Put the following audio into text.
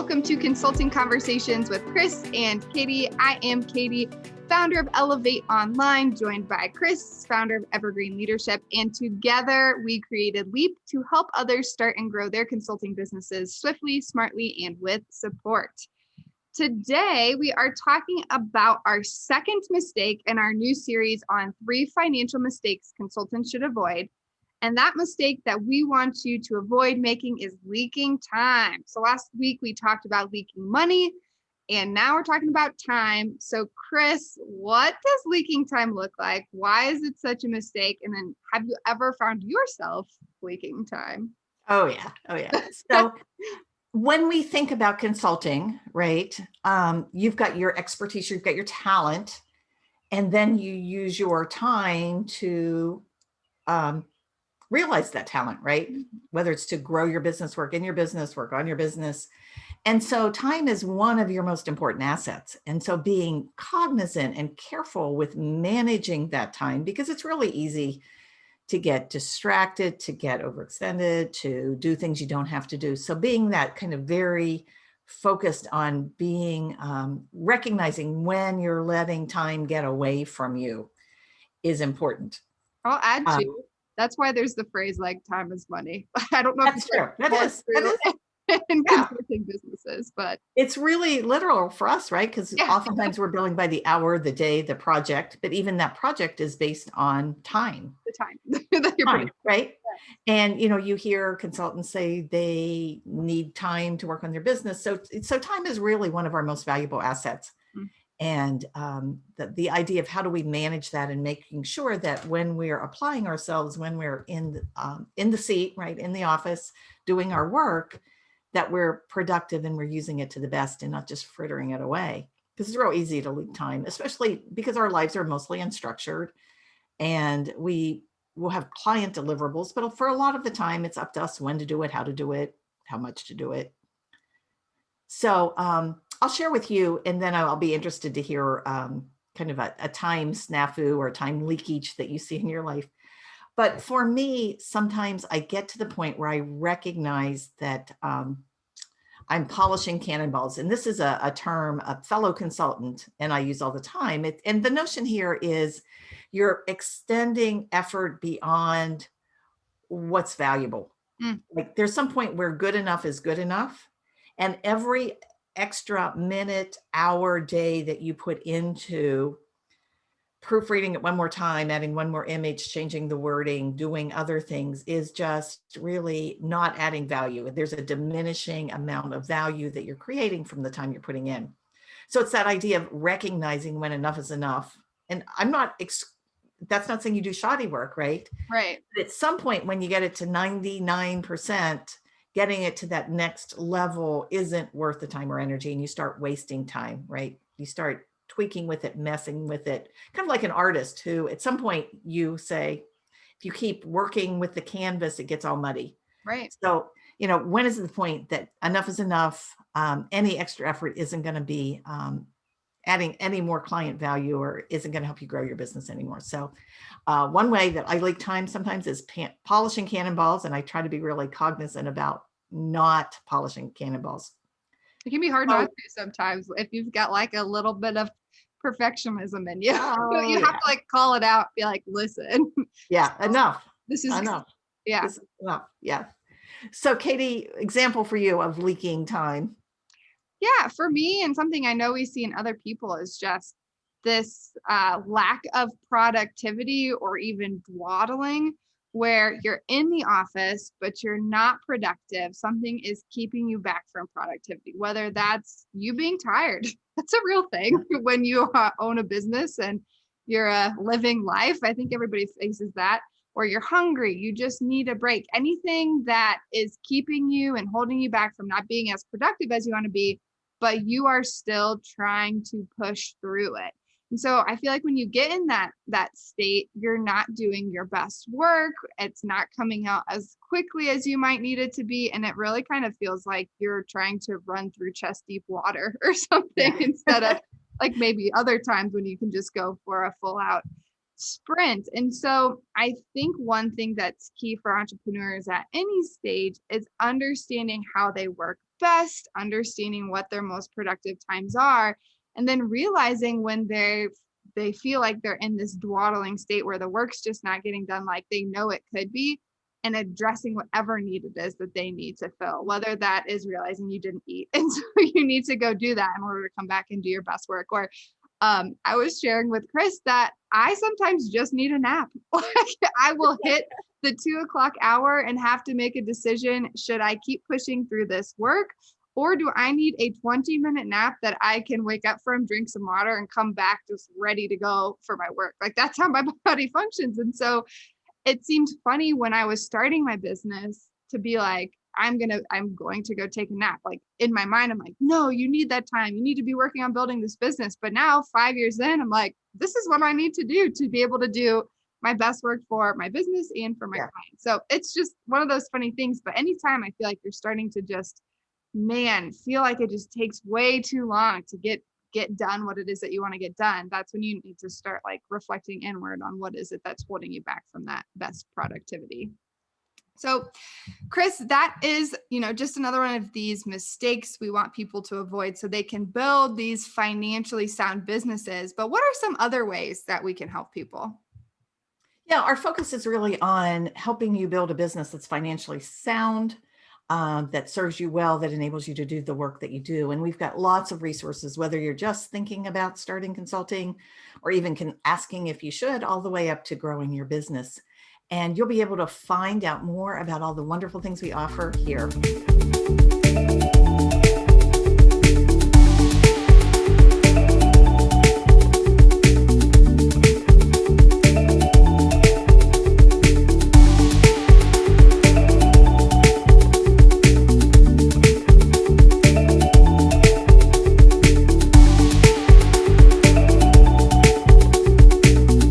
welcome to Consulting Conversations with Kris and Katie. I am Katie, founder of Elevate Online, joined by Kris, founder of Evergreen Leadership, and together we created Leap to help others start and grow their consulting businesses swiftly, smartly, and with support. Today, we are talking about our second mistake in our new series on 3 financial mistakes consultants should avoid. And that mistake that we want you to avoid making is leaking time. So last week we talked about leaking money, and now we're talking about time. So Kris, what does leaking time look like? Why is it such a mistake? And then have you ever found yourself leaking time? Oh yeah. So when we think about consulting, right, you've got your expertise, you've got your talent, and then you use your time to realize that talent, right? Whether it's to grow your business, work in your business, work on your business. And so time is one of your most important assets. And so being cognizant and careful with managing that time, because it's really easy to get distracted, to get overextended, to do things you don't have to do. So being that kind of very focused on being, recognizing when you're letting time get away from you is important. I'll add to that's why there's the phrase like time is money. I don't know if that's true. That is. In consulting businesses, but it's really literal for us, right? Because oftentimes we're billing by the hour, the day, the project, but even that project is based on time. The time that you're putting, right? Yeah. And you hear consultants say they need time to work on their business. So time is really one of our most valuable assets. Mm-hmm. And the idea of how do we manage that and making sure that when we're applying ourselves, when we're in the seat, right, in the office, doing our work, that we're productive and we're using it to the best and not just frittering it away. Because it's real easy to leak time, especially because our lives are mostly unstructured and we will have client deliverables, but for a lot of the time, it's up to us when to do it, how to do it, how much to do it. So I'll share with you, and then I'll be interested to hear kind of a time snafu or time leakage that you see in your life. But for me, sometimes I get to the point where I recognize that I'm polishing cannonballs. And this is a term a fellow consultant and I use all the time. And the notion here is you're extending effort beyond what's valuable. Like there's some point where good enough is good enough. And every extra minute, hour, day that you put into proofreading it one more time, adding one more image, changing the wording, doing other things is just really not adding value. There's a diminishing amount of value that you're creating from the time you're putting in. So it's that idea of recognizing when enough is enough. And that's not saying you do shoddy work, right? Right. But at some point when you get it to 99%, getting it to that next level isn't worth the time or energy, and you start wasting time, right? You start tweaking with it, messing with it, kind of like an artist who at some point you say, if you keep working with the canvas, it gets all muddy. Right. So, when is the point that enough is enough? Any extra effort isn't going to be adding any more client value or isn't going to help you grow your business anymore. So one way that I leak time sometimes is polishing cannonballs. And I try to be really cognizant about not polishing cannonballs. It can be hard not to sometimes if you've got like a little bit of perfectionism in you. You have to like call it out, be like, listen. Yeah, enough. This is enough. Yeah. This is enough. Yeah. So Katie, example for you of leaking time. Yeah, for me, and something I know we see in other people is just this lack of productivity or even dawdling, where you're in the office, but you're not productive. Something is keeping you back from productivity, whether that's you being tired. That's a real thing when you own a business and you're living life. I think everybody faces that. Or you're hungry, you just need a break. Anything that is keeping you and holding you back from not being as productive as you want to be, but you are still trying to push through it. And so I feel like when you get in that state, you're not doing your best work. It's not coming out as quickly as you might need it to be. And it really kind of feels like you're trying to run through chest deep water or something instead of like maybe other times when you can just go for a full out sprint. And so I think one thing that's key for entrepreneurs at any stage is understanding how they work best, understanding what their most productive times are, and then realizing when they feel like they're in this dawdling state where the work's just not getting done like they know it could be, and addressing whatever need it is that they need to fill, whether that is realizing you didn't eat and so you need to go do that in order to come back and do your best work. Or I was sharing with Kris that I sometimes just need a nap. I will hit the 2 o'clock hour and have to make a decision. Should I keep pushing through this work, or do I need a 20-minute nap that I can wake up from, drink some water, and come back just ready to go for my work? Like, that's how my body functions. And so it seemed funny when I was starting my business to be like, I'm going to go take a nap. Like, in my mind, I'm like, no, you need that time. You need to be working on building this business. But now 5 years in, I'm like, this is what I need to do to be able to do my best work for my business and for my clients. So it's just one of those funny things. But anytime I feel like you're starting to just, feel like it just takes way too long to get done what it is that you want to get done, that's when you need to start like reflecting inward on what is it that's holding you back from that best productivity. So, Kris, that is, just another one of these mistakes we want people to avoid so they can build these financially sound businesses. But what are some other ways that we can help people? Yeah, our focus is really on helping you build a business that's financially sound, that serves you well, that enables you to do the work that you do. And we've got lots of resources, whether you're just thinking about starting consulting or even asking if you should, all the way up to growing your business. And you'll be able to find out more about all the wonderful things we offer here.